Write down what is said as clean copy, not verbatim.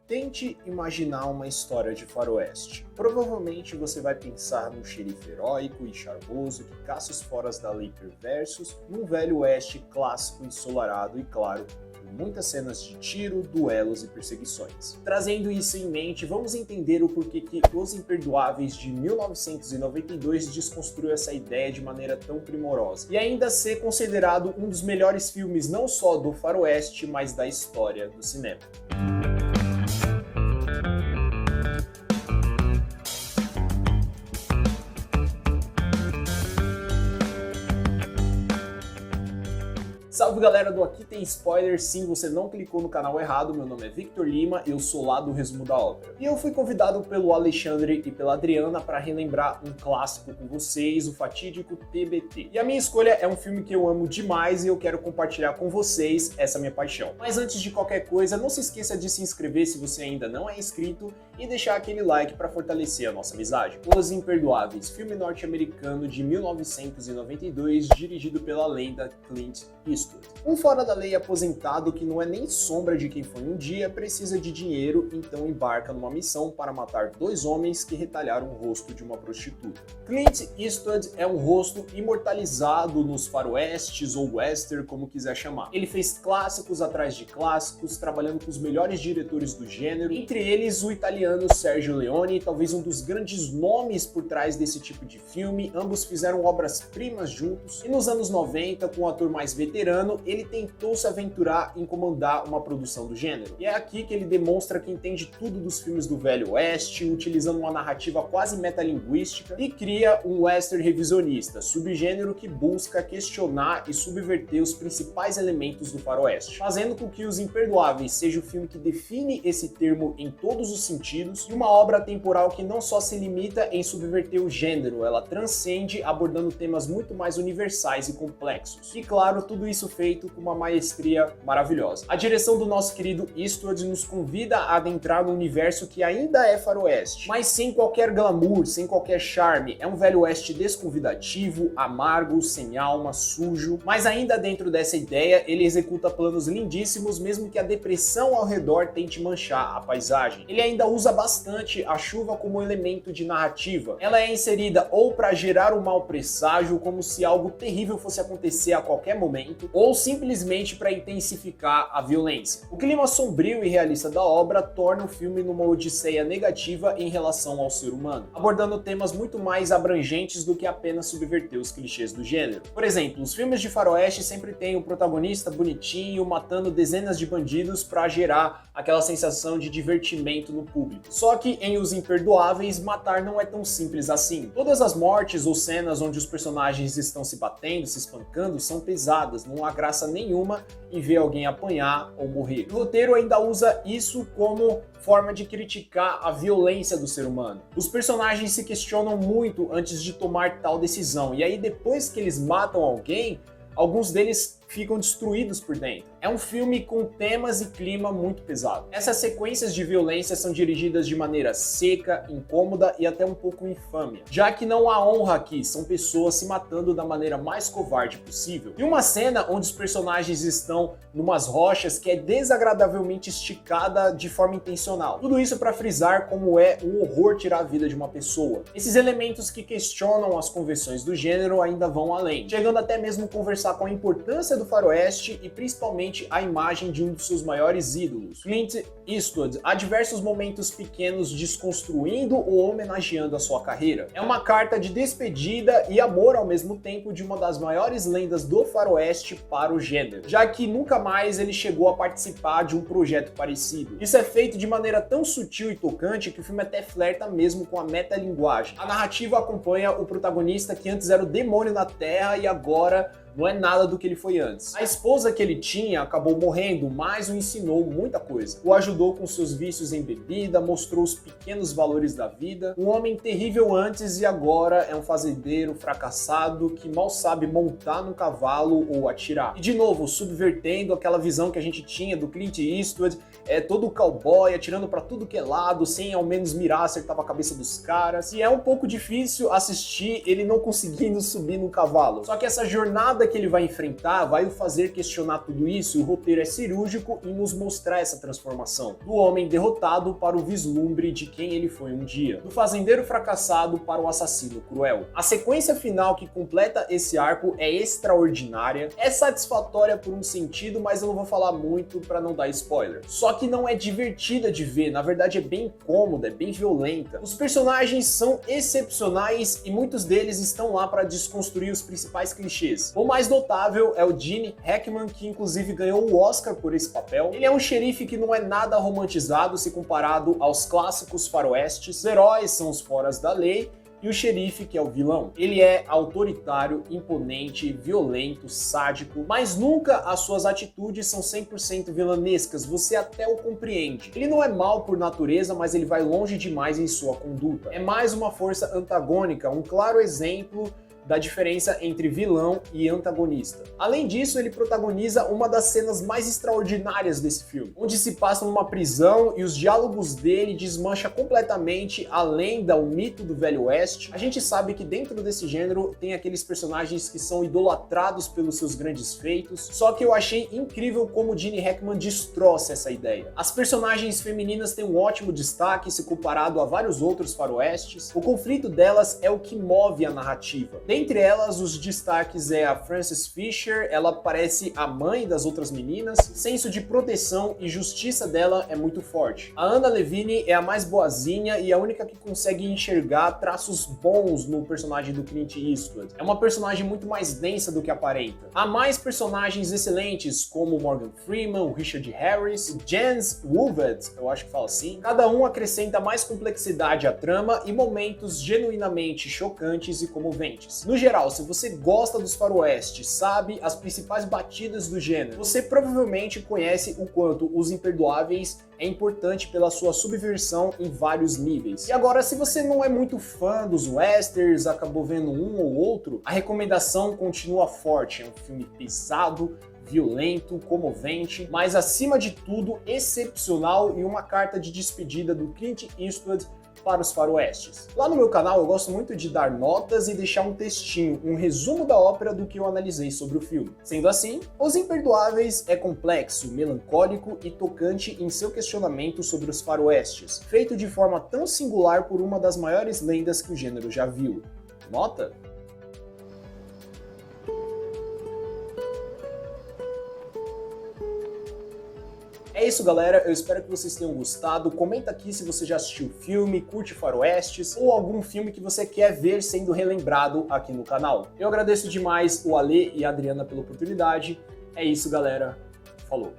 Tente imaginar uma história de faroeste. Provavelmente você vai pensar num xerife heróico e charmoso que caça os foras da lei perversos, num velho oeste clássico ensolarado e claro, com muitas cenas de tiro, duelos e perseguições. Trazendo isso em mente, vamos entender o porquê que Os Imperdoáveis de 1992 desconstruiu essa ideia de maneira tão primorosa, e ainda ser considerado um dos melhores filmes não só do faroeste, mas da história do cinema. Salve galera do Aqui Tem Spoiler, sim, você não clicou no canal errado, meu nome é Victor Lima, eu sou lá do Resumo da Ópera. E eu fui convidado pelo Alexandre e pela Adriana para relembrar um clássico com vocês, o fatídico TBT. E a minha escolha é um filme que eu amo demais e eu quero compartilhar com vocês essa minha paixão. Mas antes de qualquer coisa, não se esqueça de se inscrever se você ainda não é inscrito e deixar aquele like para fortalecer a nossa amizade. Os Imperdoáveis, filme norte-americano de 1992, dirigido pela lenda Clint Eastwood. Um fora da lei aposentado que não é nem sombra de quem foi um dia, precisa de dinheiro, então embarca numa missão para matar dois homens que retalharam o rosto de uma prostituta. Clint Eastwood é um rosto imortalizado nos faroestes ou western, como quiser chamar. Ele fez clássicos atrás de clássicos, trabalhando com os melhores diretores do gênero, entre eles o italiano Sergio Leone, talvez um dos grandes nomes por trás desse tipo de filme. Ambos fizeram obras-primas juntos, e nos anos 90, com o ator mais veterano, ele tentou se aventurar em comandar uma produção do gênero. E é aqui que ele demonstra que entende tudo dos filmes do Velho Oeste, utilizando uma narrativa quase metalinguística, e cria um western revisionista, subgênero que busca questionar e subverter os principais elementos do faroeste, fazendo com que Os Imperdoáveis seja o filme que define esse termo em todos os sentidos, e uma obra temporal que não só se limita em subverter o gênero, ela transcende abordando temas muito mais universais e complexos. E claro, tudo isso feito com uma maestria maravilhosa. A direção do nosso querido Eastwood nos convida a adentrar no universo que ainda é faroeste, mas sem qualquer glamour, sem qualquer charme. É um velho oeste desconvidativo, amargo, sem alma, sujo, mas ainda dentro dessa ideia, ele executa planos lindíssimos, mesmo que a depressão ao redor tente manchar a paisagem. Ele ainda usa bastante a chuva como elemento de narrativa. Ela é inserida ou para gerar um mau presságio, como se algo terrível fosse acontecer a qualquer momento, ou simplesmente para intensificar a violência. O clima sombrio e realista da obra torna o filme numa odisseia negativa em relação ao ser humano, abordando temas muito mais abrangentes do que apenas subverter os clichês do gênero. Por exemplo, os filmes de faroeste sempre têm o protagonista bonitinho matando dezenas de bandidos para gerar aquela sensação de divertimento no público. Só que em Os Imperdoáveis, matar não é tão simples assim. Todas as mortes ou cenas onde os personagens estão se batendo, se espancando, são pesadas, não há graça nenhuma em ver alguém apanhar ou morrer. O roteiro ainda usa isso como forma de criticar a violência do ser humano. Os personagens se questionam muito antes de tomar tal decisão, e aí depois que eles matam alguém, alguns deles ficam destruídos por dentro. É um filme com temas e clima muito pesado. Essas sequências de violência são dirigidas de maneira seca, incômoda e até um pouco infâmia, já que não há honra aqui, são pessoas se matando da maneira mais covarde possível. E uma cena onde os personagens estão numas rochas que é desagradavelmente esticada de forma intencional. Tudo isso para frisar como é um horror tirar a vida de uma pessoa. Esses elementos que questionam as convenções do gênero ainda vão além, chegando até mesmo conversar com a importância do faroeste e principalmente a imagem de um dos seus maiores ídolos, Clint Eastwood. Há diversos momentos pequenos desconstruindo ou homenageando a sua carreira. É uma carta de despedida e amor ao mesmo tempo de uma das maiores lendas do faroeste para o gênero, já que nunca mais ele chegou a participar de um projeto parecido. Isso é feito de maneira tão sutil e tocante que o filme até flerta mesmo com a metalinguagem. A narrativa acompanha o protagonista que antes era o demônio na Terra e agora não é nada do que ele foi antes. A esposa que ele tinha acabou morrendo, mas o ensinou muita coisa. O ajudou com seus vícios em bebida, mostrou os pequenos valores da vida. Um homem terrível antes e agora é um fazendeiro fracassado que mal sabe montar no cavalo ou atirar. E de novo, subvertendo aquela visão que a gente tinha do Clint Eastwood, todo cowboy atirando pra tudo que é lado, sem ao menos mirar, acertava a cabeça dos caras. E é um pouco difícil assistir ele não conseguindo subir no cavalo. Só que essa jornada jornada que ele vai enfrentar vai o fazer questionar tudo isso, e o roteiro é cirúrgico em nos mostrar essa transformação. Do homem derrotado para o vislumbre de quem ele foi um dia. Do fazendeiro fracassado para o assassino cruel. A sequência final que completa esse arco é extraordinária, é satisfatória por um sentido, mas eu não vou falar muito para não dar spoiler. Só que não é divertida de ver, na verdade é bem incômoda, é bem violenta. Os personagens são excepcionais e muitos deles estão lá para desconstruir os principais clichês. O mais notável é o Gene Hackman, que inclusive ganhou o Oscar por esse papel. Ele é um xerife que não é nada romantizado se comparado aos clássicos faroestes. Os heróis são os foras da lei, e o xerife, que é o vilão. Ele é autoritário, imponente, violento, sádico, mas nunca as suas atitudes são 100% vilanescas, você até o compreende. Ele não é mau por natureza, mas ele vai longe demais em sua conduta. É mais uma força antagônica, um claro exemplo da diferença entre vilão e antagonista. Além disso, ele protagoniza uma das cenas mais extraordinárias desse filme, onde se passa numa prisão e os diálogos dele desmancha completamente a lenda, o mito do Velho Oeste. A gente sabe que dentro desse gênero tem aqueles personagens que são idolatrados pelos seus grandes feitos, só que eu achei incrível como Gene Hackman destroça essa ideia. As personagens femininas têm um ótimo destaque se comparado a vários outros faroestes. O conflito delas é o que move a narrativa. Entre elas, os destaques é a Frances Fisher, ela parece a mãe das outras meninas, senso de proteção e justiça dela é muito forte. A Anna Levine é a mais boazinha e a única que consegue enxergar traços bons no personagem do Clint Eastwood. É uma personagem muito mais densa do que aparenta. Há mais personagens excelentes, como Morgan Freeman, o Richard Harris, o Jens Woolvett, eu acho que fala assim. Cada um acrescenta mais complexidade à trama e momentos genuinamente chocantes e comoventes. No geral, se você gosta dos faroestes, sabe as principais batidas do gênero, você provavelmente conhece o quanto Os Imperdoáveis é importante pela sua subversão em vários níveis. E agora, se você não é muito fã dos westerns, acabou vendo um ou outro, a recomendação continua forte. É um filme pesado, violento, comovente, mas acima de tudo excepcional e uma carta de despedida do Clint Eastwood para os faroestes. Lá no meu canal eu gosto muito de dar notas e deixar um textinho, um resumo da ópera do que eu analisei sobre o filme. Sendo assim, Os Imperdoáveis é complexo, melancólico e tocante em seu questionamento sobre os faroestes, feito de forma tão singular por uma das maiores lendas que o gênero já viu. Nota? É isso, galera, eu espero que vocês tenham gostado. Comenta aqui se você já assistiu o filme, curte faroestes ou algum filme que você quer ver sendo relembrado aqui no canal. Eu agradeço demais o Ale e a Adriana pela oportunidade. É isso, galera. Falou!